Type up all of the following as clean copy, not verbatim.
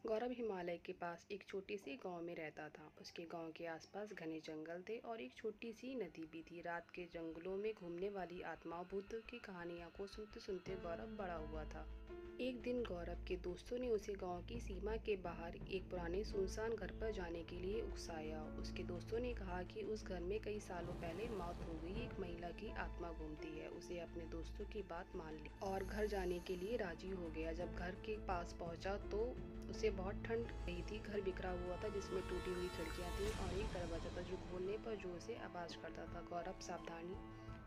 गौरव हिमालय के पास एक छोटी सी गांव में रहता था। उसके गांव के आसपास घने जंगल थे और एक छोटी सी नदी भी थी। रात के जंगलों में घूमने वाली आत्माओं भूतों की कहानियों को सुनते सुनते गौरव बड़ा हुआ था। एक दिन गौरव के दोस्तों ने उसे गांव की सीमा के बाहर एक पुराने सुनसान घर पर जाने के लिए उकसाया। उसके दोस्तों ने कहा कि उस घर में कई सालों पहले मौत हो गई एक महिला की आत्मा घूमती है। उसे अपने दोस्तों की बात मान ली और घर जाने के लिए राजी हो गया। जब घर के पास पहुंचा तो उसे बहुत ठंड रही थी। घर बिखरा हुआ था जिसमें टूटी हुई खिड़कियां थी और एक दरवाजा था जो खोलने पर जोर से आवाज करता था। गौरव सावधानी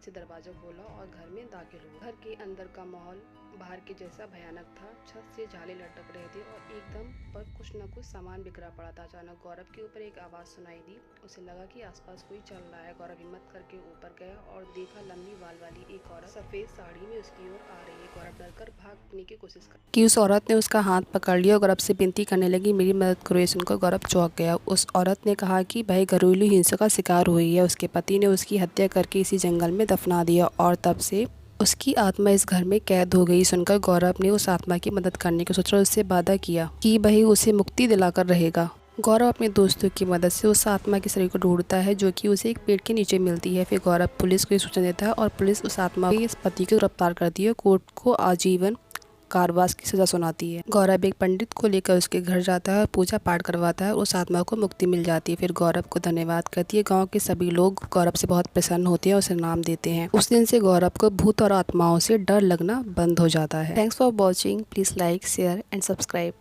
से दरवाजा खोला और घर में दाखिल हुआ। घर के अंदर का माहौल बाहर के जैसा भयानक था। छत से जाले लटक रहे थे और एकदम पर कुछ न कुछ सामान बिखरा पड़ा था। अचानक गौरव के ऊपर एक आवाज सुनाई दी। उसे लगा कि आसपास कोई चल रहा है। गौरव हिम्मत करके ऊपर गया और देखा लंबी बाल वाली एक औरत सफेद साड़ी में उसकी ओर आ रही है। गौरव डरकर भागने की कोशिश की उस औरत ने उसका हाथ पकड़ लिया और गौरव से विनती करने लगी, मेरी मदद करो। ये सुनकर गौरव चौंक गया। उस औरत ने कहा कि भाई घरेलू हिंसा का शिकार हुई है। उसके पति ने उसकी हत्या करके इसी जंगल में दफना दिया और तब से उसकी आत्मा इस घर में कैद हो गई। सुनकर गौरव ने उस आत्मा की मदद करने की सोचा और उससे वादा किया कि वह उसे मुक्ति दिलाकर रहेगा। गौरव अपने दोस्तों की मदद से उस आत्मा के शरीर को ढूंढता है जो कि उसे एक पेड़ के नीचे मिलती है। फिर गौरव पुलिस को सूचना देता है और पुलिस उस आत्मा के इस पति को गिरफ्तार करती है। कोर्ट को आजीवन कारावास की सजा सुनाती है। गौरव एक पंडित को लेकर उसके घर जाता है और पूजा पाठ करवाता है। उस आत्मा को मुक्ति मिल जाती है। फिर गौरव को धन्यवाद करती है। गांव के सभी लोग गौरव से बहुत प्रसन्न होते हैं और उसे नाम देते हैं। उस दिन से गौरव को भूत और आत्माओं से डर लगना बंद हो जाता है। Thanks for watching. Please like, share and subscribe.